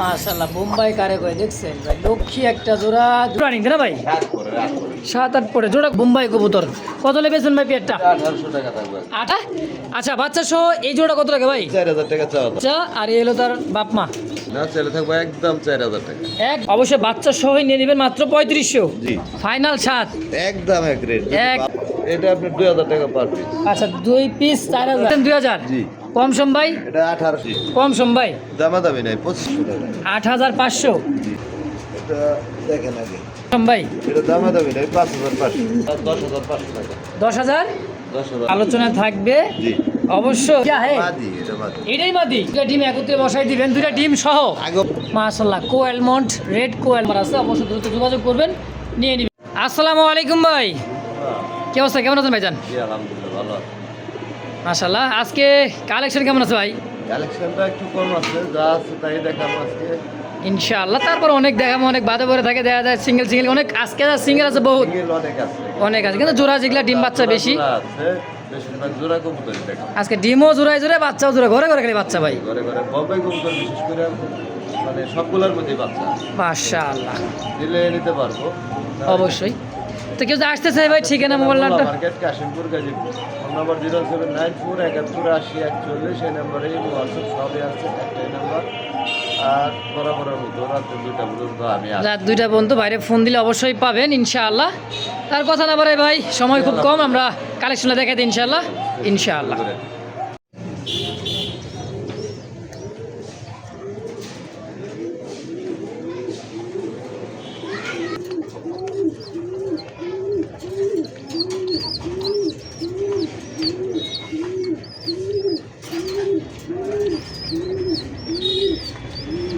মাশাআল্লাহ বোম্বাই কারে কয় দেখছেন ভাই, লক্ষ্মী একটা জোড়া দুটো আনিন না ভাই, 7-8 পরে জোড়া বোম্বাই কবুতর। কত লেবেছেন ভাই পেয়ারটা? 1800 টাকা থাকবে। আচ্ছা বাচ্চা সহ এই জোড়া কত টাকা ভাই? 4000 টাকা চাওয়া দাম। আচ্ছা আর এই হলো তার বাপ মা না ছেলে থাকবে একদম 4000 টাকা। অবশ্যই বাচ্চা সহ নিয়ে নেবেন মাত্র 3500। জি ফাইনাল 7 একদম এক রেট। এক এটা আপনি 2000 টাকা পার পিস। আচ্ছা 2 পিস 4000 2000। জি কম সম ভাই? এটা 1800। কম সম ভাই? দামাদামি নাই 2500 টাকা। 8500। জি এটা দেখেন আগে সম ভাই? এটা দামাদামি নাই 5500। 10500 টাকা। 10000 10000 আলোচনা থাকবে জি অবশ্যই। মাদি এটা মাদি। এটাই মাদি, দুটা ডিম একত্রে বসাই দিবেন, দুটা ডিম সহ। আগে মাশাআল্লাহ কোয়েলমন্ট রেড কোয়েল মার আছে, অবশ্যই দ্রুত যোগাযোগ করবেন, নিয়ে নিবেন। আসসালামু আলাইকুম ভাই, কি অবস্থা, কেমন আছেন ভাইজান? জি আলহামদুলিল্লাহ ভালো আছে। মাশাআল্লাহ আজকে কালেকশন কেমন আছে ভাই? কালেকশনটা একটু কম আছে, যা আছে তাই দেখাবো আজকে ইনশাআল্লাহ। তারপর অনেক দেখাবো, অনেক বাদে পরে থাকে, দেখা যায় সিঙ্গেল অনেক, আজকে সিঙ্গেল আছে বহুত, সিঙ্গেল অনেক আছে। অনেক আছে, কিন্তু জোড়া যেগুলা ডিম বাচ্চা বেশি জোড়া আছে, বেশিরভাগ জোড়া কবুতরই দেখাবো। আজকে ডিমও জোড়ায় জোড়ায়, বাচ্চাও জোড়া, ঘরে ঘরে খালি বাচ্চা ভাই। ঘরে ঘরে বম্বাই কবুতর বিশেষ করে মানে সবগুলোর মধ্যেই বাচ্চা মাশাআল্লাহ দিলে নিতে পারবো অবশ্যই। তো কেউ যে আসতে চাই ভাই, ঠিকানা mobile number? Market Kashimpur Gazipur, phone number 07947180 এই নাম্বারে হোয়াটসঅ্যাপ সবই আছে, একটাই নাম্বার। আর বরাবরের মতো রাত্রে 2টা পর্যন্ত আমি আছি। রাত 2টা পর্যন্ত বাইরে ফোন দিলে অবশ্যই পাবেন ইনশাআল্লাহ। তার কথা না বাড়াই ভাই, সময় খুব কম, আমরা কালেকশনটা দেখাই দিই ইনশাআল্লাহ ইনশাআল্লাহ।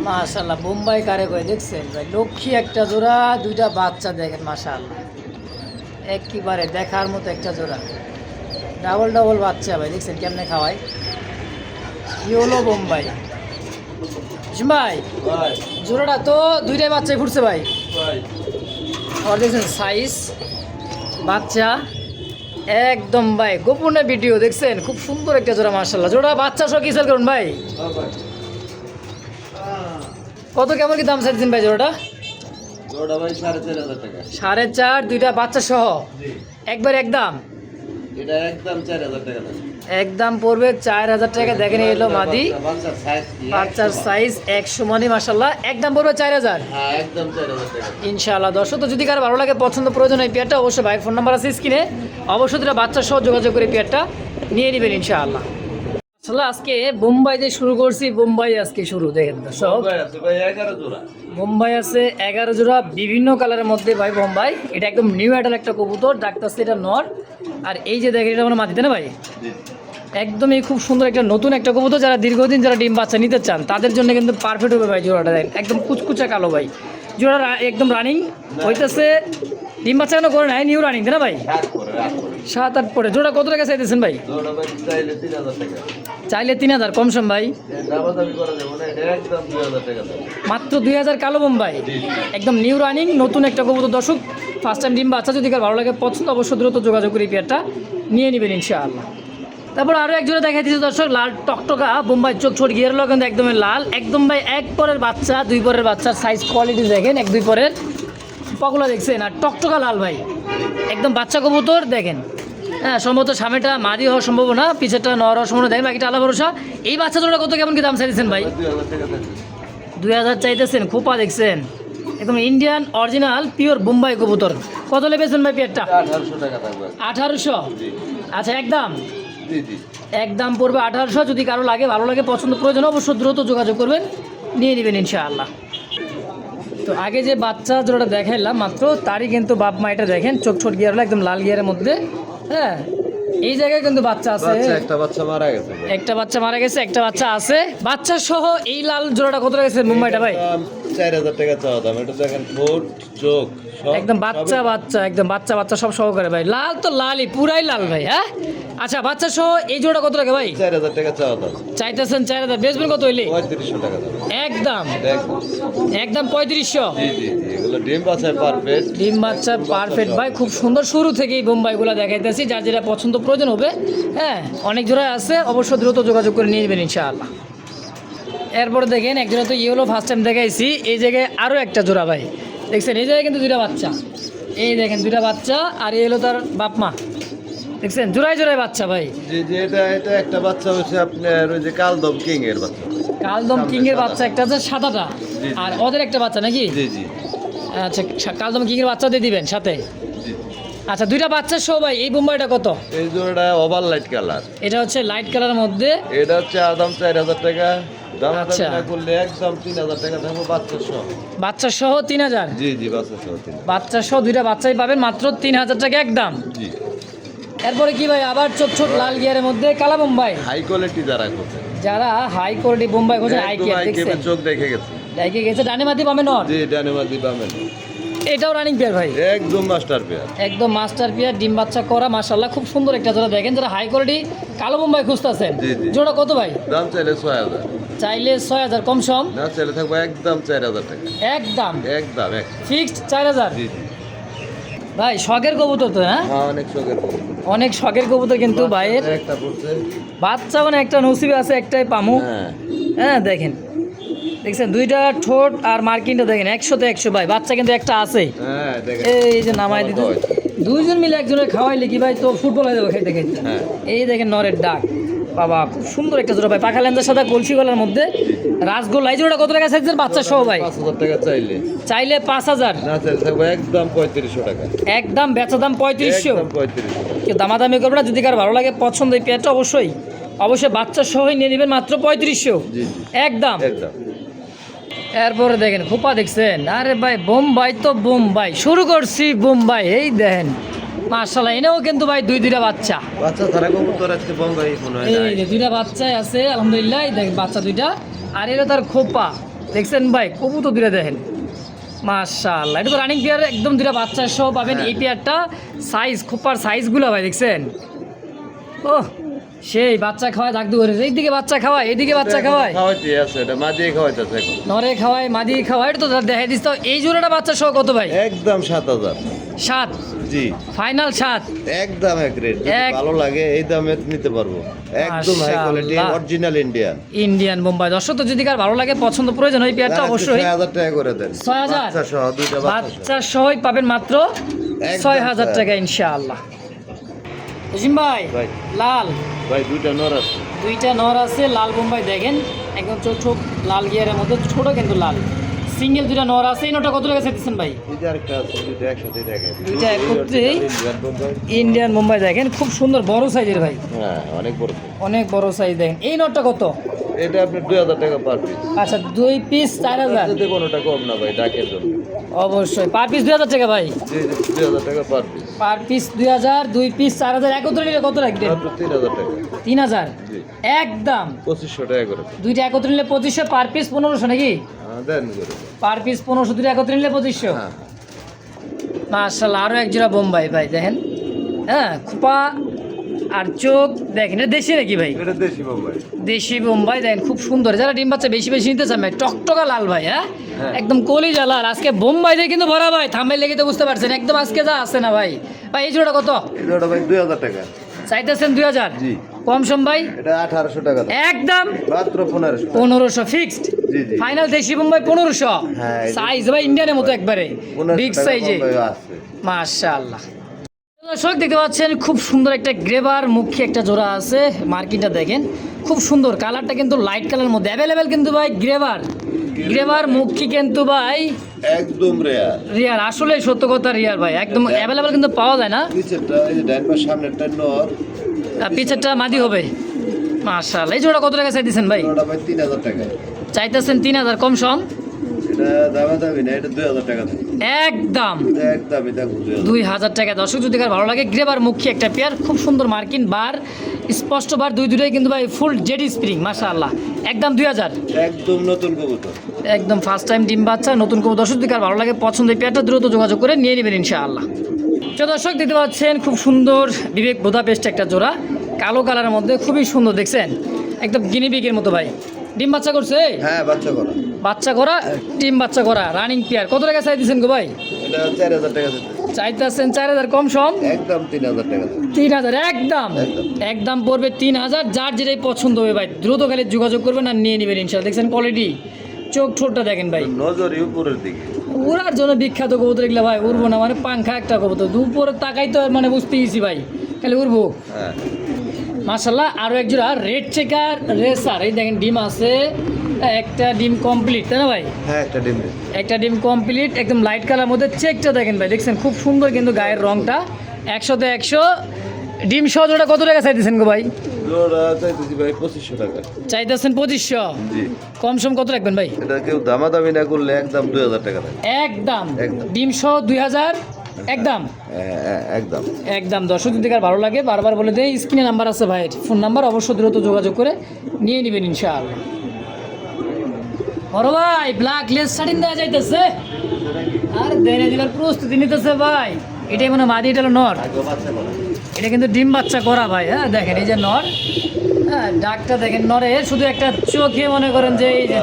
মাশাআল্লাহ বোম্বাই কারে কয় দেখছেন ভাই, লক্ষ্মী একটা জোড়া, দুইটা বাচ্চা দেখেন মাশাআল্লাহ, একেবারে দেখার মতো একটা জোড়া, ডাবল বাচ্চা ভাই, দেখছেন কেমনে খাওয়ায়। ইয়েলো বোম্বাই ভাই, জোড়াটা তো দুইটাই বাচ্চাই ফুটছে ভাই। আর দেখছেন সাইজ বাচ্চা একদম ভাই, গোপনে ভিডিও দেখছেন, খুব সুন্দর একটা জোড়া মাশাআল্লাহ। জোড়া বাচ্চা সহ কি সেল করুন ভাই? কত কেমন কি দাম চাইছেন ভাই জোড়াটা? জোড়া ভাই 4500 টাকা। 4.5, দুইটা বাচ্চা সহ একবার একদম? এটা একদম 4000 টাকা দাম। একদম পড়বে 4000 টাকা। দেখেন এলো মাদি, বাচ্চার সাইজ কি? বাচ্চার সাইজ 100 মানে মাশাআল্লাহ, একদম পড়বে 4000। হ্যাঁ একদম 4000 টাকা ইনশাআল্লাহ। দর্শক তো যদি কারো ভালো লাগে, পছন্দ প্রয়োজন এই পেয়ারটা, অবশ্যই ভাইয়ের ফোন নাম্বার আছে স্ক্রিনে, অবশ্যই দুটা বাচ্চা সহ যোগাযোগ করে পেয়ারটা নিয়ে নেবেন ইনশাআল্লাহ। আসলে আজকে বোম্বাই দিয়ে শুরু করছি, বোম্বাই আজকে শুরু, দেখেন দর্শক ভাই আছে ভাই 11 জোড়া। বোম্বাই আছে 11 জোড়া, বিভিন্ন কালারের মধ্যে ভাই বোম্বাই। এটা একদম নিউ অ্যাডাল একটা কবুতর, ডাকতেছে এটা নর। আর এই যে দেখেন এটা মানে মাটিতে না ভাই, জি একদমই খুব সুন্দর একটা নতুন একটা কবুতর। যারা দীর্ঘদিন যারা ডিম বাচ্চা নিতে চান তাদের জন্য কিন্তু পারফেক্ট হবে ভাই জোড়াটা। দেখেন একদম কুচকুচা কালো ভাই, জোড়া একদম রানিং হইতেছে, ডিম বাচ্চা কেন করে নাই, নিউ রানিং তাই না ভাই? 7-8 পরে জোড়া কত টাকা চাইতেছেন ভাই? জোড়া ভাই চাইলে 3000 টাকা। চাইলে 3000, কম সম ভাই? দামাদামি করা যাবে না, এটা একদম 2000 টাকা দাম। মাত্র 2000 কালো বোম্বাই, একদম নিউ রানিং নতুন একটা কবুতর। দর্শক ফার্স্ট টাইম ডিম বাচ্চা যদি কার ভালো লাগে, পছন্দ, অবশ্যই দ্রুত যোগাযোগ করে পেয়ারটা নিয়ে নেবেন ইনশাআল্লাহ। তারপর আরও এক জোড়া দেখাই দিচ্ছি দর্শক, লাল টকটকা বোম্বাই, চোখ ছোট গিয়ার লোক কিন্তু একদমই লাল, একদম ভাই এক পরের বাচ্চা, 2 পরের বাচ্চার সাইজ কোয়ালিটি দেখেন, 1-2 পরের পগুলা দেখছেন, আর টকটকা লাল ভাই, একদম বাচ্চা কবুতর দেখেন। হ্যাঁ সম্ভবত সামনেটা মাদি হওয়ার সম্ভাবনা, পিছেরটা নর হওয়ার সম্ভাবনা, দেখেন বাকিটা আলা ভরসা। এই বাচ্চা জোড়া কত কেমন কি দাম চাইতেছেন ভাই? 2000 টাকা দেন। 2000 চাইতেছেন, খোপা দেখছেন, একদম ইন্ডিয়ান অরিজিনাল পিওর বোম্বাই কবুতর। কত লেবেছেন ভাই পেয়ারটা? 1800 টাকা থাকবে। 1800? জি আচ্ছা একদম? জি জি একদম পড়বে 1800। যদি কারো লাগে, ভালো লাগে, পছন্দ প্রয়োজন, অবশ্যই দ্রুত যোগাযোগ করবেন, নিয়ে নেবেন ইনশাআল্লাহ। তো আগে যে বাচ্চা জোড়াটা দেখাইলাম মাত্র, তারই কিন্তু বাপ মা এটা দেখেন, চোখ ছোট গিয়ার একদম লাল গিয়ারের মধ্যে। হ্যাঁ এই জায়গায় কিন্তু বাচ্চা আছে, একটা বাচ্চা মারা গেছে। একটা বাচ্চা মারা গেছে, একটা বাচ্চা আছে। বাচ্চা সহ এই লাল জোড়াটা কত টাকা গেছে মুম্বাইটা ভাই? 4000 টাকা চাওয়া দাম। এটা দেখেন ঠোঁট চোখ সব একদম বাচ্চা বাচ্চা, একদম বাচ্চা বাচ্চা সব সহকারে ভাই, লাল তো লালই, পুরাই লাল ভাই। হ্যাঁ আচ্ছা বাচ্চা সহ এই জোড়া কত টাকা ভাই? 4000 টাকা চাওয়া দাম। চাইতেছেন 4000, বেচবেন কত হইলে? 3500 টাকা দাম। একদম দেখুন একদম 3500। জি জি জি এগুলো ডিম বাচ্চায় পারফেক্ট। ডিম বাচ্চা পারফেক্ট ভাই, খুব সুন্দর। শুরু থেকেই বোম্বাইগুলো দেখাইতেছি, যার যেটা পছন্দ প্রয়োজন হবে। হ্যাঁ অনেক জোড়া আছে, অবশ্যই দ্রুত যোগাযোগ করে নিয়ে নেবেন ইনশাআল্লাহ। এরপরে দেখেন এক জোড়া তো ইয়েলো ফার্স্ট টাইম দেখাইছি, এই জায়গায় আরও একটা জোড়া ভাই দেখছেন, এই জায়গায় কিন্তু দুইটা বাচ্চা, এই দেখেন দুইটা বাচ্চা, আর এই হলো তার বাপ মা, দেখছেন জোড়ায় জোড়ায় বাচ্চা ভাই। জি জি, এটা একটা বাচ্চা হচ্ছে আপনার ওই যে কালদম কিং এর বাচ্চা। কালদম কিং এর বাচ্চা একটা আছে সাদাটা, জি, জি। আর ওদের একটা বাচ্চা নাকি? জি জি আচ্ছা, কালদম কিং এর বাচ্চা দিয়ে দিবেন সাথে। জি। আচ্ছা, দুইটা বাচ্চা সহ ভাই এই বোম্বাইটা কত? এই জোড়াটা ওভার লাইট কালার। এটা হচ্ছে লাইট কালারের মধ্যে, এটা হচ্ছে আদাম 4000 টাকা, দাম আচ্ছা। দাম করলে একদম 3000 টাকা থাকবে বাচ্চা সহ। বাচ্চা সহ 3000? জি জি, বাচ্চা সহ 3000। বাচ্চা সহ দুইটা বাচ্চাই পাবেন মাত্র 3000 টাকা একদম। জি। এরপরে কি ভাই আবার ছোট ছোট লাল গিয়ারের মধ্যে কালা বোম্বাই, হাই কোয়ালিটি যারা খোঁজে, যারা হাই কোয়ালিটি বোম্বাই খোঁজে আই একদম গিয়ার হাই দেখছেন, কেপে চোখ দেখে গেছে। ডাইকে গেছে ডানে মাটি পাবেন নর, জি, ডানেমা দিবামেন এটাও রানিং পেয়ার ভাই, একদম মাস্টার পেয়ার। একদম মাস্টার পেয়ার, ডিম বাচ্চা করা, মাশাআল্লাহ খুব সুন্দর একটা জোড়া। দেখেন যারা হাই কোয়ালিটি কালো বোম্বাই খুঁজতেছেন, জি, জি। জোড়া কত ভাই? দাম চাইলে 6000, চাইলে 6000 কম সম, না চাইলে থাকবে একদম 4000 টাকা। একদম একদম এক। ফিক্সড 4000। জি জি। ভাই শখের কবুতর তো, হ্যাঁ হ্যাঁ, অনেক শখের কবুতর। অনেক শখের কবুতর কিন্তু ভাইয়ের, একটা পড়ছে। বাচ্চা মানে একটা নসিবে আছে একটাই পামু। হ্যাঁ হ্যাঁ দেখেন, দেখছেন দুইটা ঠোঁট আর মার্কিনটা দেখেন 100তে 100 ভাই, বাচ্চা কিন্তু একটা আছে। হ্যাঁ, দেখেন। এই যে নামাই দিতে দুইজন মিলে একজনের খাওয়াইলে কি ভাই তো ফুটবল হয়ে যাবে খাইতে খাইতে। হ্যাঁ। এই দেখেন নরের ডাক, বাবা খুব সুন্দর একটা জোড়া ভাই, পাখা লেন্সের সাথে কলসি গলার মধ্যে রাসগোল্লা। এই জোড়া কত টাকা চাইছেন বাচ্চা সহ ভাই? 5000 টাকা চাইলে, চাইলে 5000, না চাইলে থাকবে একদম 3500 টাকা। একদম বেচা দাম 3500। একদম 3500 টাকা। কেউ দামাদামি করবে না, যদি কার ভালো লাগে পছন্দ এই পেয়ারটা অবশ্যই অবশ্যই বাচ্চা সহই নিয়ে নেবেন মাত্র 3500 জি জি, একদম। একদম। এরপরে দেখেন খোপা দেখছেন, আরে ভাই বোম্বাই তো বোম্বাই, শুরু করছি বোম্বাই, এই দেখেন মাশাআল্লাহ, এনেও কিন্তু ভাই দুইটা বাচ্চা, বাচ্চা তারা কবুতর আজকে বঙ্গাই মনে হয় এই যে দুইটা বাচ্চাই আছে আলহামদুলিল্লাহ, এই দেখেন বাচ্চা দুইটা, আর এটা তার খোপা দেখছেন ভাই, কবুতর দুইটা দেখেন মাশাআল্লাহ, এটা তো রানিং পেয়ার একদম, দুইটা বাচ্চা সহ পাবেন। এই পেয়ারটা সাইজ খোপার সাইজগুলো ভাই দেখছেন, ও সেই বাচ্চা খাওয়ায় দাগ করে, এইদিকে বাচ্চা খাওয়ায় এইদিকে বাচ্চা খাওয়ায়, খাওয়াইতে আছে, এটা মাঝে খাওয়াইতেছে এখন। নরে খাওয়ায় মাদি খাওয়ায়, এটা তো দেখাই দিস। তো এই জোড়াটা বাচ্চা সহ কত ভাই? একদম 7000। 7, জি, ফাইনাল 7, একদম এক রেট। এক- ভালো লাগে এই দামে নিতে পারবো, একদম হাই কোয়ালিটি মাশাআল্লাহ। Original Indian. ইন্ডিয়ান বোম্বাই। দর্শক তো যদি কার ভালো লাগে পছন্দ প্রয়োজন ওই পেয়ারটা অবশ্যই 6000 টাকা করে দেন। 6000? বাচ্চা সহ দুইটা বাচ্চা বাচ্চা সহই পাবেন মাত্র একদম 6000 স্যার। টাকা ইনশাআল্লাহ। জসিম ভাই ভাই। লাল ভাই দুইটা নর আছে। দুইটা নর আছে, লাল বোম্বাই দেখেন একদম ছোট ছোট লাল গিয়ারের মধ্যে, ছোট কিন্তু লাল, সিঙ্গেল দুইটা নর আছে। এই নটা কত টাকা চাইতেছেন ভাই? এই যে আরেকটা আছে, দুইটা একসাথে দেখেন। দুইটা একত্রেই ইন্ডিয়ান বোম্বাই। ইন্ডিয়ান বোম্বাই দেখেন, খুব সুন্দর বড় সাইজের ভাই, হ্যাঁ, অনেক বড়। অনেক বড় সাইজ দেখেন। এই নটটা কত? এটা আপনি 2000 টাকা পার পিস। আচ্ছা 2 পিস 4000, যদি কোনোটা কম না ভাই, ডাকের জন্য। অবশ্যই পার পিস 2000 টাকা ভাই, জি জি, 2000 টাকা per piece. Per piece 2000, 2 piece 4000, একত্রে নিলে কত রাখবেন? মাত্র 3000 টাকা। 3000 জি, একদম। 2500 টাকা করে। দুইটা একত্রে নিলে 2500, পার পিস 1500 নাকি? দেন করে। পার পিস 1500, দুইটা একত্রে নিলে 2500। হ্যাঁ, মাশাআল্লাহ, আরও এক জোড়া বোম্বাই ভাই দেখেন, হ্যাঁ খোপা আর চোখ দেখেন, এটা দেশি নাকি ভাই? এটা দেশি বোম্বাই। দেশি বোম্বাই দেখেন খুব সুন্দর, যারা ডিম বাচ্চা বেশি বেশি নিতে চান ভাই, টকটকা লাল ভাই, হ্যাঁ হ্যাঁ। একদম কলিজা লাল। আজকে বোম্বাই দিয়ে কিন্তু ভরা ভাই, থাম্বাইল লেগে তো বুঝতে পারছেন একদম আজকে যা আছে না ভাই। ভাই এই জোড়া কত এটা ভাই 2000 টাকা। চাইতেছেন? 2000 জি। কম সম ভাই? এটা 1800 টাকা দাম। একদম মাত্র 1500 টাকা। 1500 ফিক্সড জি জি। ফাইনাল। দেশি বোম্বাই 1500, হ্যাঁ, এই যে- সাইজ ভাই ইন্ডিয়ানের মতো একবারে 1500 বিগ টাকা সাইজে, বোম্বাই আছে। মাশাআল্লাহ। দর্শক দেখতে পাচ্ছেন খুব সুন্দর একটা গ্রেভার মুখী একটা জোড়া আছে, মার্কিনটা দেখেন খুব সুন্দর, কালারটা কিন্তু লাইট কালারের মধ্যে অ্যাভেলেবেল কিন্তু ভাই, গ্রেভার মুখী কিন্তু ভাই একদম রেয়ার। রিয়ার, আসলে সত্য কথা রিয়ার ভাই, একদম অ্যাভেলেবেল কিন্তু পাওয়া যায় না। নিচেরটা এই যে ডান পাশ, সামনেরটা নর, পিছেরটা মাদি হবে। মাশাআল্লাহ, এই জোড়া কত টাকা চাইতেছেন ভাই? ওটা ভাই 3000 টাকা। চাইতেছেন 3000 কম সম? এটা দামা দামি না, এটা 2000 টাকা দাম। একদম একদমই দেখো 2000। 2000 টাকা। দর্শক যদি কার ভালো লাগে, গ্রেভার মুখী একটা পেয়ার, খুব সুন্দর মার্কিন বার, স্পষ্ট বার, দুইটাই কিন্তু ভাই ফুল জেডি স্প্রিং, মাশাআল্লাহ একদম 2000, একদম নতুন কবুতর। একদম ফার্স্ট টাইম ডিম বাচ্চা নতুন কোনো। দর্শক যদি কার ভালো লাগে পছন্দ এই পেয়ারটা দ্রুত যোগাযোগ করে নিয়ে নেবেন ইনশাআল্লাহ। তো দর্শক দেখতে পাচ্ছেন খুব সুন্দর বিবেক বোধাপেস্ট একটা জোড়া, কালো কালারের মধ্যে খুবই সুন্দর দেখছেন, একদম গিনিপিগের মতো ভাই। ডিম বাচ্চা করছে? হ্যাঁ, বাচ্চা করা। বাচ্চা করা, ডিম বাচ্চা করা, রানিং পেয়ার। কত টাকা চাই দিচ্ছেন গো ভাই? এটা এটা 4000 টাকা দিতে চাইতেছেন 4000 কম সম একদম 3000 টাকা 3000 একদম একদম পড়বে 3000। যার যেটাই পছন্দ হবে ভাই দ্রুত খালি যোগাযোগ করবেন আর নিয়ে নেবেন ইনশাআল্লাহ। দেখছেন কোয়ালিটি, চোখ ঠোঁটটা দেখেন ভাই, নজরই উপরের দিকে। উড়ার জন্য বিখ্যাত কবুতর এগুলো ভাই, উড়বো না মানে পাংখা একটা কবুতর, দুপুরে তাকাই তো মানে বুঝতে গেছি ভাই খালি উড়বো। হ্যাঁ মাশাল্লাহ আরও এক জোড়া রেড চেকার রেসার, এই দেখেন ডিম আছে, একটা ডিম কমপ্লিট তাই না ভাই? হ্যাঁ একটা ডিম একটা ডিম কমপ্লিট একদম লাইট কালার মধ্যে, চেকটা দেখেন ভাই, দেখছেন খুব সুন্দর কিন্তু গায়ের রংটা 100তে 100। ডিম সহ জোড়া কত টাকা চাইতেছেন গো ভাই? জোড়া চাইতেছি ভাই 2500 টাকা। চাইতেছেন 2500, জি কম সম কত রাখবেন ভাই? এটা কেউ দামাদামি না করলে একদম 2000 টাকা থাকে। একদম একদম। ডিম সহ 2000 একদম একদম একদম। দর্শক যদি কার ভালো লাগে বারবার বলে দেয়, স্ক্রিনে নাম্বার আছে ভাইয়ের, ফোন নাম্বার অবশ্যই দ্রুত যোগাযোগ করে নিয়ে নেবেন ইনশাআল্লাহ। বড় ভাই ব্ল্যাক লেস শাড়ি দেওয়া যাইতেছে, আর দেনে দিবার প্রস্তুতি নিতেছে ভাই। এটাই মনে মাদি, এটা হলো নর, এটা কিন্তু ডিম বাচ্চা করা ভাই। হ্যাঁ দেখেন এই যে নর, হ্যাঁ ডাকটা দেখেন নরের, শুধু একটা চোখে মনে করেন যে এই যে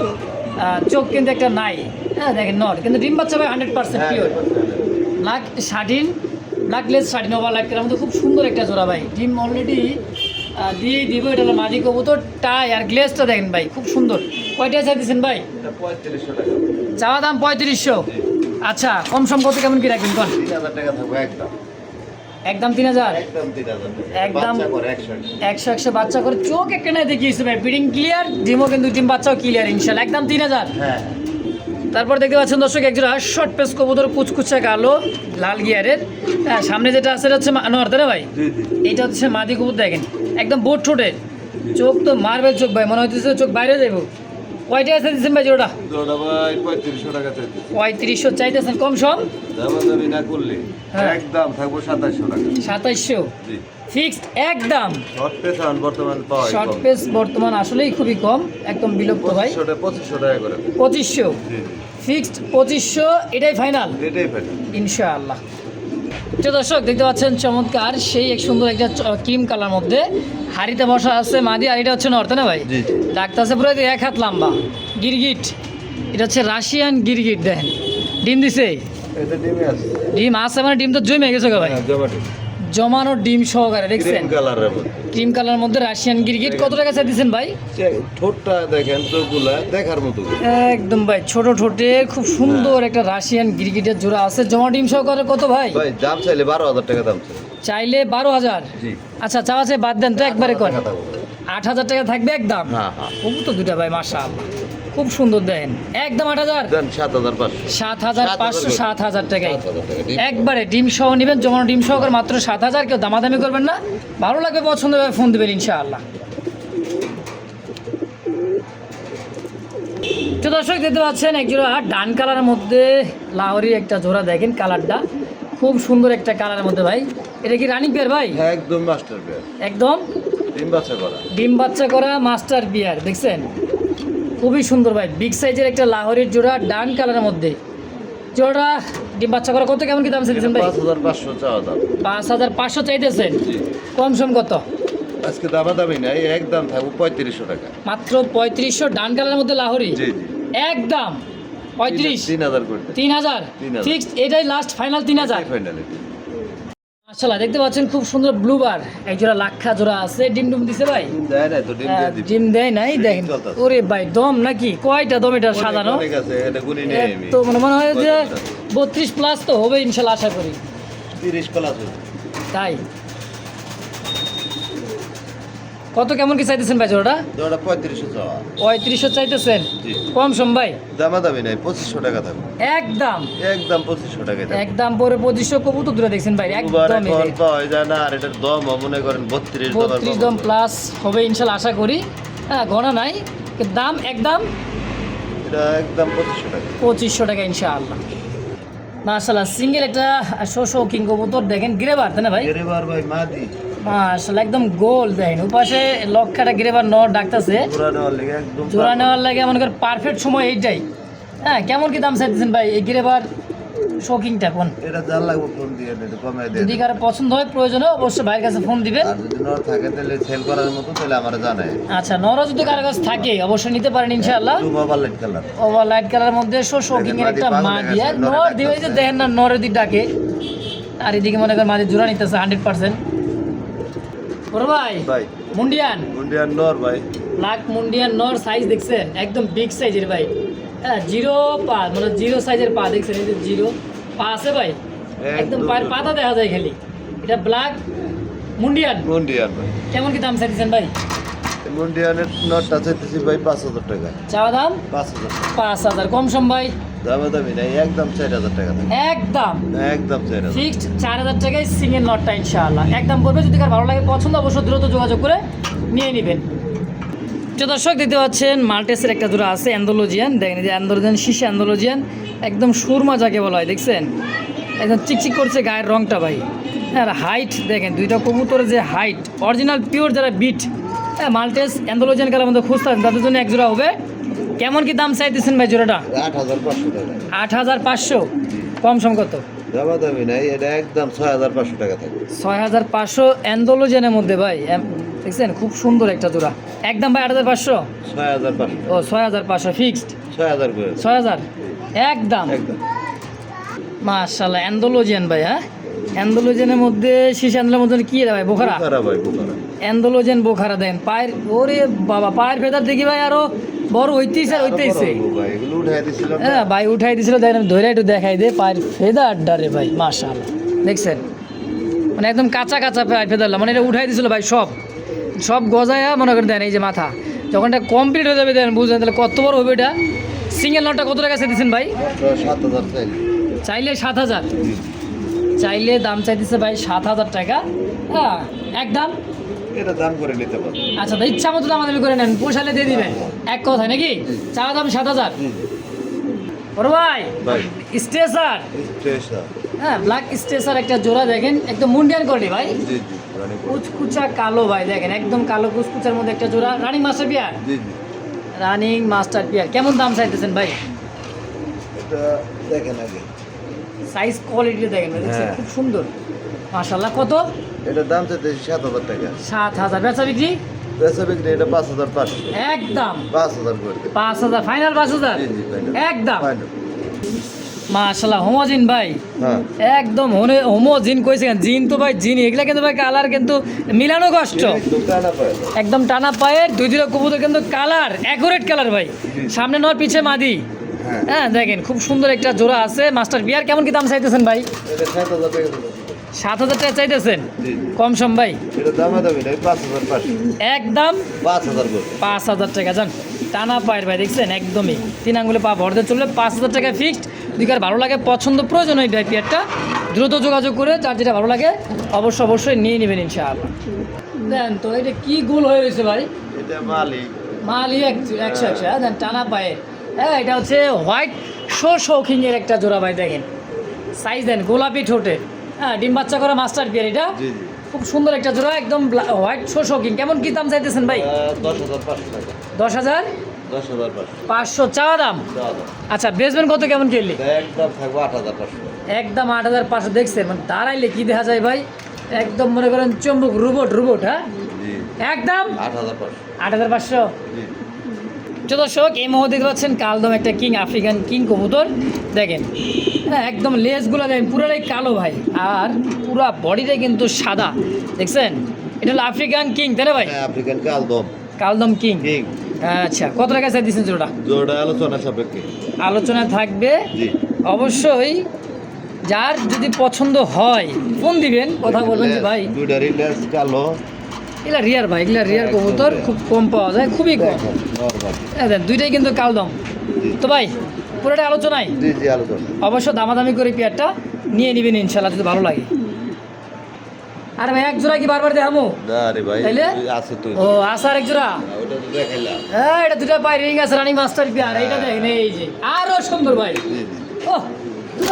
চোখ কিন্তু একটা নাই। হ্যাঁ দেখেন নর কিন্তু ডিম বাচ্চা ভাই 100% pure. Black satin, black less satin over light করার মধ্যে খুব সুন্দর একটা জোড়া ভাই। ডিম অলরেডি দিয়েই দিব, এটা হলো মাদি কবুতর। টাই আর গ্লেসটা দেখেন ভাই খুব সুন্দর। কয়টা চাইতেছেন ভাই? 3500 টাকা। চাওয়া দাম 3500। আচ্ছা কম সম কত কেমন কি রাখবেন কোন? 3000 টাকা থাকবে একদম। একদম 3000, একদম 3000 টাকা। একদম বাচ্চা করে 100 100 বাচ্চা করে, চোখ একটা নাই দেখিয়েছে ভাই, ব্রিডিং ক্লিয়ার, ডিমও কিন্তু ডিম বাচ্চাও ক্লিয়ার ইনশাল্লাহ। একদম 3000। হ্যাঁ তারপর দেখতে পাচ্ছেন দর্শক একজোড়া শর্ট পেস কবুতর, কুচকুচা কালো লাল গিয়ারের। হ্যাঁ সামনে যেটা আছে এটা হচ্ছে নর তাই না ভাই? জি জি এইটা হচ্ছে মাদি কবুতর, দেখেন একদম বোট ঠোঁটের, চোখ তো মার্বেল চোখ ভাই, মনে হচ্ছে চোখ বাইরে যাইব। কয়টা আছে দিচ্ছেন ভাই জোড়া? জোড়া ভাই 3500 টাকা চাইতেছি। 3500 চাইতেছেন, কম সম দামাদামি না করলে হ্যাঁ। একদম থাকবো 2700 টাকা। 2700 জি ফিক্সড একদম। শর্ট পেস এখন বর্তমান পাওয়া যায় শর্ট কম। পেস বর্তমান আসলেই খুবই কম, একদম বিলুপ্ত ভাই। 2500 টাকা করে। 2500 জি জি ফিক্সড 2500, এটাই ফাইনাল এটাই ফাইনাল। ইনশাআল্লাহ। তো দর্শক দেখতে পাচ্ছেন চমৎকার সেই এক সুন্দর একটা ক্রিম কালার মধ্যে হাড়িতে বসা আছে মাদি, আর এটা হচ্ছে নর্থ না ভাই? জি জি ডাক্তার আছে পুরো এক হাত লম্বা গিরগিট, এটা হচ্ছে রাশিয়ান গিরগিট। দেখেন ডিম দিছে, এটা ডিমে আছে। ডিম আছে মানে ডিম তো জমে গেছে গো ভাই, হ্যাঁ জমাটি জমানো ডিম সহকারে দেখছেন ক্রিম কালারের মধ্যে। ক্রিম কালার মধ্যে রাশিয়ান গিরগিট। কত টাকা চাই দিচ্ছেন ভাই? ঠোঁটটা দেখেন, চোখগুলা দেখার মতো। একদম ভাই ছোট ঠোঁটে খুব সুন্দর একটা রাশিয়ান গিরগিটের জোড়া আছে, জমা ডিম সহকারে। কত ভাই? ভাই দাম চাইলে 12000 টাকা দাম চাই। চাইলে 12000। জি আচ্ছা চাওয়া চাই বাদ দেন তো একবারে কর, টাকা থাকবে। 8000 টাকা থাকবে একদম। হ্যাঁ হ্যাঁ কবুতর দুটা ভাই মাশাআল্লাহ খুব সুন্দর, দেন একদম 8000। দেন 7500। 7500, 7000 টাকায় 7000 টাকা ডিম। একবারে ডিম সহ নেবেন, জমানো ডিম সহকারে মাত্র 7000। কেউ দামাদামি করবেন না, ভালো লাগবে পছন্দ হবে ফোন দেবেন ইনশাআল্লাহ। তো দর্শক দেখতে পাচ্ছেন এক জোড়া ডান কালারের মধ্যে লাহোরি একটা জোড়া, দেখেন কালারটা খুব সুন্দর একটা কালারের মধ্যে ভাই। এটা কি রানিং পেয়ার ভাই? হ্যাঁ একদম মাস্টার পেয়ার। একদম ডিম বাচ্চা করা। ডিম বাচ্চা করা মাস্টার বিয়ার, দেখছেন খুবই সুন্দর ভাই, বিগ সাইজের একটা লাহোরের জোড়া ডান কালারের মধ্যে। জোড়া ডিম বাচ্চা করা কত কেমন কি দাম চাইতেছেন ভাই? 5500 চাওয়া দাম। 5500 চাইতেছেন, জি কম সম কত? আজকে দামাদামি নাই, একদম থাকবো 3500 টাকা। মাত্র 3500 ডান কালারের মধ্যে লাহোরি, জি জি একদম 35। 3000 করতে। 3000 3000 ফিক্সড, এটাই লাস্ট ফাইনাল 3000। ফাইনালি মাশাআল্লাহ দেখতে পাচ্ছেন খুব সুন্দর ব্লুবার, এক জোড়া লাক্ষা জোড়া আছে। ডিম ডুম দিছে ভাই? ডিম দেয় না তো, ডিম দিয়ে দিবি। ডিম দেয় নাই, দেখেন চলতেছে। ওরে ভাই দম নাকি কয়টা দম এটা সাজানো? অনেক আছে, এটা গুনি নেই আমি। তো মনে হয় যে 32 প্লাস তো হবে ইনশাল্লাহ আশা করি। 30 প্লাস হবে। তাই কত কেমন কি চাইতেছেন ভাই জোড়াটা? জোড়া 3500 চাওয়া। 3500 চাইতেছেন, জি কম সম ভাই? দামাদামি নাই, 2500 টাকা থাকবে। একদম একদম 2500 টাকায় থাকবে। একদম পরে 2500। কবুতর দূরে দেখছেন ভাই, দুবার একদম এখন পাওয়া যায় না, আর এটার দম মনে করেন 32 32 দম প্লাস হবে ইনশাল্লাহ আশা করি। হ্যাঁ গণা নাই, কিন্তু দাম একদম এটা একদম 2500 টাকা। 2500 টাকা ইনশাআল্লাহ। মাশাআল্লাহ সিঙ্গেল একটা শোষো কিং কবুতর, দেখেন গ্রেবার তাই না ভাই? এবার ভাই মাদি মাশাআল্লাহ একদম গোল, দেখেন ওপাশে লক্ষাটা গ্রেবার নর ডাকতেছে। জোড়া নেওয়ার লেগে একদম জোড়া নেওয়ার লাগে মনে করেন পারফেক্ট সময় এইটাই। হ্যাঁ কেমন কি দাম চাইতেছেন ভাই এই গ্রেবার শৌকিংটা কোন এটা যার লাগবে ফোন দিয়ে একটু কমাই দিয়ে যদি কারো পছন্দ হয় প্রয়োজন হয় অবশ্যই ভাইয়ের কাছে ফোন দিবেন। আর যদি নর থাকে তাহলে সেল করার মতো তাহলে আমার জানায়। আচ্ছা নরও যদি কারো কাছে থাকে অবশ্যই নিতে পারেন ইনশাআল্লাহ। Over light colour over light কালারের মধ্যে শৌকিং এর একটা মাদি আর নর দিবে যে দেখেন না নরের দিক ডাকে আর এদিকে মনে করেন মাদি জোড়া নিতেছে 100%। বড় ভাই ভাই মুন্ডিয়ান ইন্ডিয়ান নর ভাই ব্ল্যাক মুন্ডিয়ান নর সাইজ দেখছেন একদম বিগ সাইজের ভাই। হ্যাঁ জিরো পা মানে জিরো সাইজের পা দেখছেন এই যে জিরো পা আছে ভাই একদম পায়ের পাতা দেখা যায় খালি। এটা ব্ল্যাক মুন্ডিয়ান ইন্ডিয়ান ভাই কেমন কি দাম চাইছেন ভাই? ইন্ডিয়ানের নটটা চাইতেছি ভাই 5000 টাকা। চাওয়া দাম 5000 5,000 কম সম ভাই দামি নাই একদম 4000 টাকা থাকে। একদম একদম 4000 ফিক্সড 4,000 টাকায় সিঙ্গেল নটটা ইনশাআল্লাহ একদম পড়বে। যদি কার ভালো লাগে পছন্দ অবশ্যই দ্রুত যোগাযোগ করে নিয়ে নেবেন। তো দর্শক দেখতে পাচ্ছেন মাল্টেসের একটা জোড়া আছে অ্যান্ডোলজিয়ান। দেখেন এই যে অ্যান্ডোলজিয়ান শীষে অ্যান্ডোলজিয়ান একদম সুরমা যাকে বলা হয় দেখছেন একদম চিকচিক করছে গায়ের রংটা ভাই। হ্যাঁ আর হাইট দেখেন দুইটা কবুতরের যে হাইট অরিজিনাল পিওর যারা বিট হ্যাঁ মাল্টেস অ্যান্ডোলজিয়ান কালার মধ্যে খুঁজতে তাদের জন্য এক জোড়া হবে। কেমন কি দাম চাইতেছেন ভাই জোড়াটা? 8500 টাকা। 8,500 কম সম কত? দামি নাই এটা একদম 6500 টাকা থাকে। 6,500 অ্যান্ডোলজিয়ানের মধ্যে ভাই দেখছেন খুব সুন্দর একটা জোড়া একদম ভাই 8,500 6500 ও 6,500 ফিক্সড 6000 করে 6,000 একদম একদম মাশাআল্লাহ অ্যান্ডোলজিয়ান ভাই। হ্যাঁ অ্যান্ডোলজিয়ানের মধ্যে শীষ অ্যান্ডোলের মধ্যে কি রে ভাই বোখারা ভাই বোখারা অ্যান্ডোলজিয়ান বোখারা দেন পায়ের ওরে বাবা পায়ের ফেদার দেখি ভাই আরো বড় হইতেইছে আর হইতেইছে। ভাই এগুলো উঠাই দিছিল হ্যাঁ ভাই উঠাই দিছিল দেখেন ধরে একটু দেখাই দে পায়ের ফেদারটা রে ভাই মাশাআল্লাহ দেখছেন মানে একদম কাঁচা কাঁচা পায়ের ফেদারলা মানে এটা উঠাই দিছিল ভাই সব গজায়া মনে করেন দেন এই যে মাথা যখন এটা কমপ্লিট হয়ে যাবে দেন বুঝলেন তাহলে কত বড় হবে এটা। সিঙ্গেল নটটা কত টাকা চাইতেছেন ভাই? 7000 চাইলে 7,000 চাইলে দাম চাইতেছে ভাই 7,000 টাকা। হ্যাঁ একদম এটা দাম করে নিতে পারো। আচ্ছা তো ইচ্ছা মতো দাম করে নেন পোষালে দিয়ে দিবেন এক কথায় নাকি চাওয়া দাম 7,000। বড় ভাই ভাই স্ট্রেসার স্ট্রেসার হ্যাঁ ব্ল্যাক স্ট্রেসার একটা জোড়া দেখেন একদম মুন্ডিয়ান কোয়ালিটি ভাই জি জি রানী কুচকুচা কালো ভাই দেখেন একদম কালো কুচকুচার মধ্যে একটা জোড়া রানিং মাস্টার পিয়ার জি জি রানিং মাস্টার পিয়ার কেমন দাম চাইতেছেন ভাই? এটা দেখেন আগে সাইজ কোয়ালিটি দেখেন ভাই দেখছেন হ্যাঁ। খুব সুন্দর মাশাআল্লাহ। কত? এটা দাম চাইতে 7000 টাকা। 7,000 বেচা বিক্রি বেচা বিক্রি এটা 5500 একদম 5000 করে দিন। 5,000 ফাইনাল 5,000 জি জি ফাইনাল একদম ফাইনাল মাশাআল্লাহ হোমোজিন ভাই হ্যাঁ একদম হোমোজিন কইছেন জিন তো ভাই জিন এগুলা কিন্তু ভাই কালার কিন্তু মিলানো কষ্ট দোকানা পায় একদম টানা পায়ের দুই দুটো কবুতর কিন্তু কালার অ্যাকুরেট কালার ভাই সামনে নর পিছে মাদি। হ্যাঁ হ্যাঁ দেখেন খুব সুন্দর একটা জোড়া আছে মাস্টার বিয়ার কেমন কি দাম চাইতেছেন ভাই? এটা 7000 টাকা দিন। 7,000 টাকা চাইতেছেন জি কম সম ভাই এটা দামি নাই 5500 একদম 5000 করে 5,000 টাকা যান টানা পায়ের ভাই দেখছেন একদমই 3 আঙ্গুলে পা ভরতে চললে 5,000 টাকা ফিক্সড। যদি ভালো লাগে পছন্দ প্রয়োজন হয় ভাই পিয়ারটা দ্রুত যোগাযোগ করে যার যেটা ভালো লাগে অবশ্যই নিয়ে নেবেন ইনশাআল্লাহ। দেন তো এটা কি গোল হয়ে রয়েছে ভাই? এটা মালিক মালি 100 হ্যাঁ দেন টানা পায়ের হ্যাঁ এটা হচ্ছে হোয়াইট শৌখিংয়ের একটা জোড়া ভাই দেখেন সাইজ দেন গোলাপি ঠোঁটে হ্যাঁ ডিম বাচ্চা করা মাস্টার পিয়ার এটা জি জি খুব সুন্দর একটা জোড়া একদম হোয়াইট শৌখিং কেমন কি দাম চাইতেছেন ভাই? 10500 টাকা 10,500 চাওয়া দাম। দাদা আচ্ছা বেচবেন কত কেমন কিনলি? একদম থাকবে 8500 একদম 8,500 দেখছেন মানে দাঁড়াইলে কি দেখা যায় ভাই একদম মনে করেন চম্বুক রোবট হ্যাঁ জি একদম 8500 8,500। জি দর্শক এই মুহূর্তে দেখতে পাচ্ছেন কালদম একটা কিং আফ্রিকান কিং কবুতর দেখেন হ্যাঁ একদম লেজগুলো দেখেন পুরোটাই কালো ভাই আর পুরা বডিটাই কিন্তু সাদা দেখছেন এটা হলো আফ্রিকান কিং তাই না ভাই? আফ্রিকান কালদম কালদম কিং কিং আচ্ছা কত টাকা চাই দিচ্ছেন জোড়া? জোড়া আলোচনা সাপেক্ষে আলোচনা থাকবে জি অবশ্যই যার যদি পছন্দ হয় ফোন দিবেন কথা বলবেন যে ভাই দুইটা রিলেস কালো এগুলা রিয়ার ভাই এগুলা রিয়ার কবুতর খুব কম পাওয়া যায় খুবই কম দেন দুইটাই কিন্তু কালদম তো ভাই পুরোটা আলোচনায় জি জি আলোচনা অবশ্য দামাদামি করে পেয়ারটা নিয়ে নেবেন ইনশাল্লাহ যদি ভালো লাগে। আরে ভাই এক জোড়া কি বারবার দেখামো? না রে ভাই তাইলে? আছে তো ও আসার এক জোড়া ওটা তো দেখাইলাম হ্যাঁ এটা দুটা পাই রিং আছে রানী মাস্টার পেয়ার এইটা দেখেন এই যে আরো সুন্দর ভাই জি জি ও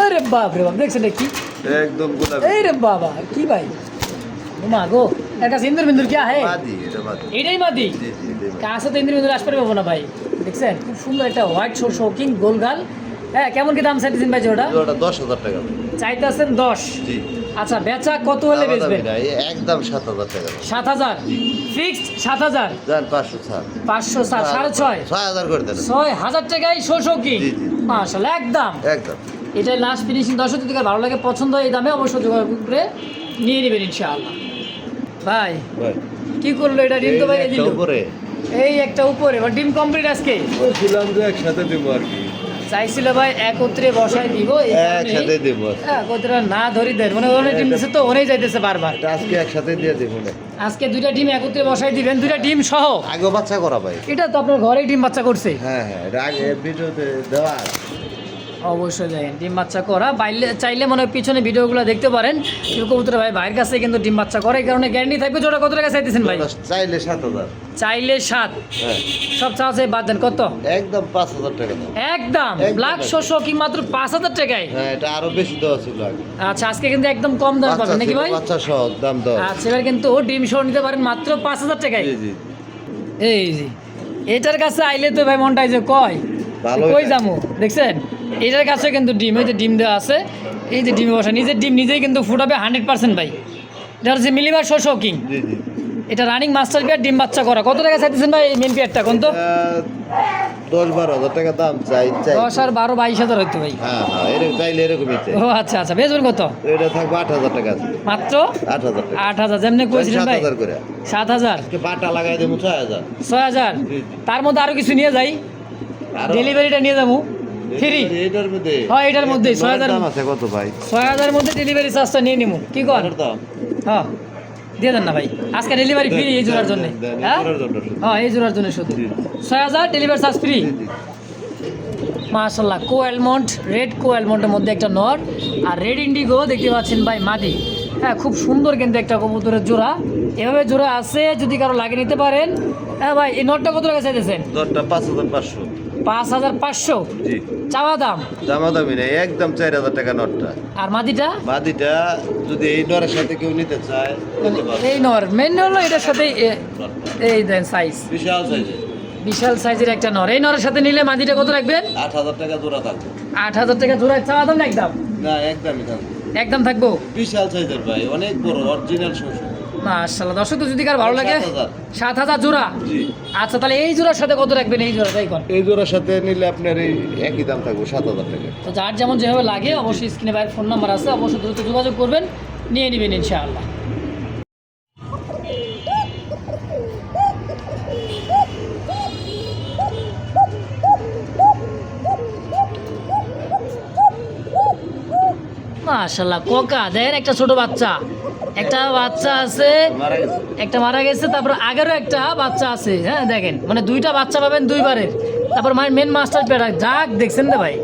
আরে বাপ রে বাপ দেখছেন কি একদম গোলাপি এই রে বাবা কি ভাই মা গো একটা সিন্দুর বিন্দুর কি হ্যাঁ মাদি এটা মাদি এটাই মাদি জি জি এটাই মাদি। কাছে তো ইন্দ্র বিন্দুর আসতে পারবো না ভাই দেখছেন খুব সুন্দর একটা হোয়াইট শৌকিং গোলগাল হ্যাঁ, কেমন কি দাম চাইতেছেন ভাই জোড়া? ওটা 10,000 টাকা। চাইতেছেন 10। জি। আচ্ছা, বেচা কত হলে বেচবেন? একদম 7,000 টাকা। 7,000 ফিক্সড 7,000। যান 500 ছাড়। 500 ছাড়, 6.5। 6,000 করে দেন। 6,000 টাকায় শোষকি। জি, জি। মাশাআল্লাহ, একদম। একদম। এটাই লাস্ট ফিনিশিং। দর্শক যদি কার ভালো লাগে, পছন্দ হয় এই দামে, অবশ্যই যোগাযোগ করে নিয়ে নেবেন ইনশাআল্লাহ। ভাই ভাই কি করলো এটা? ডিম তো ভাই দিল। উপরে এই একটা উপরে, বা ডিম কমপ্লিট আজকে। বলছিলাম যে একসাথে দেব আর কি। চাইছিল ভাই একত্রে বসায় দিব, এই কারণে একসাথে দেব। একত্রে না ধরি দেন, মানে ওনে ডিম দিছে তো ওনেই যাইতেছে বারবার। এটা আজকে একসাথে দিয়ে দেব না। আজকে দুইটা ডিম একত্রে বসাই দিবেন, দুইটা ডিম সহ। আগে বাচ্চা করা ভাই। এটা তো আপনার ঘরেই ডিম বাচ্চা করছে। হ্যাঁ হ্যাঁ, এটা আগে ভিডিওতে দেওয়া আছে। অবশ্যই দেখেন ডিম বাচ্চা করা। বাইলে চাইলে মনে হয় পিছনে ভিডিওগুলো দেখতে পারেন। কিন্তু কবুতর ভাই ভাইয়ের কাছে কিন্তু ডিম বাচ্চা করে, এই কারণে গ্যারান্টি থাকবে। জোড়া কত টাকা চাইতেছেন ভাই? চাইলে 7,000। চাইলে 7। হ্যাঁ, সব চাওয়া চাই বাদ দেন, কত? একদম 5,000 টাকা দাম। একদম ব্ল্যাক শোষো কি মাত্র 5,000 টাকায়? হ্যাঁ, এটা আরো বেশি দেওয়া ছিল আগে। আচ্ছা, আজকে কিন্তু একদম কম দাম পাবেন নাকি ভাই? বাচ্চা সহ দাম দেওয়া। আচ্ছা, এবার কিন্তু ডিম সহ নিতে পারেন মাত্র 5,000 টাকায়। জি জি। এই জি, এটার কাছে আইলে তো ভাই মনটাই যে কয় ভালো কই এটা। যাবো। দেখছেন, এটার কাছে কিন্তু ডিম, এই যে ডিম দেওয়া আছে, এই যে ডিমে বসা, নিজের ডিম নিজেই কিন্তু ফুটাবে 100% ভাই। এটা হচ্ছে মিলিবার শোষো কিং। জি জি। এটা রানিং মাস্টার পেয়ার, ডিম বাচ্চা করা। কত টাকা চাইতেছেন ভাই এই মেন পেয়ারটা? কোন তো 10-12,000 টাকা দাম চাই। 10 আর 12 22,000 হইতো ভাই। হ্যাঁ হ্যাঁ, এরকম চাইলে এরকমই চাই। ও আচ্ছা আচ্ছা, বেচবেন কত? এটা থাকবে 8,000 টাকা। মাত্র 8,000 টাকা। 8,000 যেমনি কইছিলেন ভাই। 7,000 করে। 7,000, আজকে বাটা লাগাই দেবো 6,000। 6,000। জি, জি। তার মধ্যে আরো কিছু নিয়ে যাই, আরো- ডেলিভারিটা নিয়ে যাবো ফ্রি। এটার মধ্যে হ্যাঁ, এটার মধ্যেই 6,000 দাম আছে কত ভাই? 6,000 মধ্যে ডেলিভারি চার্জটা নিয়ে নিবো। কি কর? এটার দাম হ্যাঁ, দিয়ে দেন না ভাই, আজকে ডেলিভারি ফ্রি এই জোড়ার জন্য। দেন, এই হ্যাঁ জোড়ার জন্য শুধু। হ্যাঁ, এই জোড়ার জন্য শুধু জি। 6,000 ডেলিভারি চার্জ ফ্রি। জি, জি। মাশাল্লাহ, কো অ্যালমন্ড, রেড কো অ্যালমন্ডের মধ্যে একটা নর, আর রেড ইন্ডিগো দেখতে পাচ্ছেন ভাই মাদি। হ্যাঁ, খুব সুন্দর কিন্তু একটা কবুতরের জোড়া। এভাবে জোড়া আছে, যদি কারো লাগে নিতে পারেন। হ্যাঁ ভাই, এই নটটা কত টাকা চাইতেছেন? দরটা 5,500। 5,500 জি। চাওয়া দাম। দামা দামি নেই, একদম 4,000 টাকা নটটা। আর মাদিটা? মাদিটা যদি এই নরের সাথে কেউ নিতে চায় নিতে পারবে। এই নর মেন হলো এটার সাথে এই দেন সাইজ, বিশাল সাইজে বিশাল সাইজের একটা নর। এই নরের সাথে নিলে মাদিটা কত রাখবেন? 8,000 টাকা জোড়া থাকবে। 8,000 টাকা জোড়া চাওয়া দাম না একদম? না, একদমই থাকবে। একদম থাকবো। বিশাল সাইজের ভাই, অনেক বড় অরিজিনাল শ্বশুর। মাশাআল্লাহ, দর্শক তো যদি কার ভালো লাগে 7,000 7,000 জোড়া। জি। আচ্ছা, তাহলে এই জোড়ার সাথে কত রাখবেন? এই জোড়াটাই কোন? এই জোড়ার সাথে নিলে আপনার এই একই দাম থাকবে 7,000 টাকা। তো যার যেমন যেভাবে লাগে, অবশ্যই স্ক্রিনে বাইরের ফোন নাম্বার আছে, অবশ্যই দ্রুত যোগাযোগ করবেন, নিয়ে নেবেন ইনশাআল্লাহ। মাশাআল্লাহ, কোকা দেখেন, একটা ছোট বাচ্চা, একটা বাচ্চা আছে, মারা গেছে। একটা মারা গেছে, তারপর আগেরও একটা বাচ্চা আছে। হ্যাঁ দেখেন, মানে দুইটা বাচ্চা পাবেন দুইবারের। তারপর মেন মাস্টার পেয়ার যাক, দেখছেন না ভাই?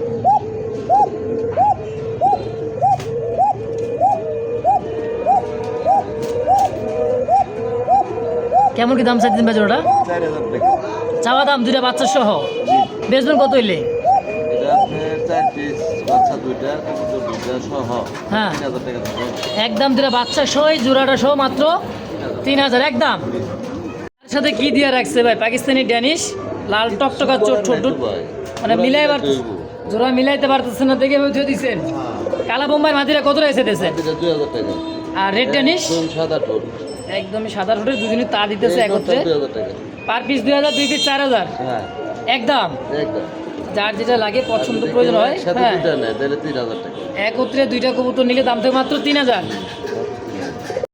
কেমন কি দাম চাইছেন ভাই জোড়াটা? 4,000 টাকা। চাওয়া দাম দুইটা বাচ্চা সহ। বেচবেন কত হইলে? এটা আপনার 4 পিস বাচ্চা দুইটা, কবুতর দুইটা সহ হ্যাঁ। 3,000 টাকা থাকবে। একদম দুইটা বাচ্চা সহ, এই জোড়াটা সহ মাত্র 3,000 একদম। তার সাথে কি দিয়ে রাখছে ভাই? পাকিস্তানি ড্যানিশ, লাল টকটকা চোট ছোট, মানে মিলাই জোড়া মিলাইতে পারতেছেন না দেখে বুঝে দিচ্ছেন। কালা বোম্বাই মাদিরা কত রেখেছে দিয়েছেন? 2,000 টাকা। আর রেড ড্যানিশ একদম সাদা ঠোঁট। একদমই সাদা ঠোঁটের, দুজনে তা দিতেছে একত্রে। 2,000 টাকা। পার পিস 2,000, 2 পিস 4,000 হ্যাঁ, একদম। একদম। যার যেটা লাগে পছন্দ প্রয়োজন হয়, সাথে হ্যাঁ, দুইটা নেয় তাহলে 3,000 টাকা। একত্রে দুইটা কবুতর নিলে দাম থেকে মাত্র 3,000।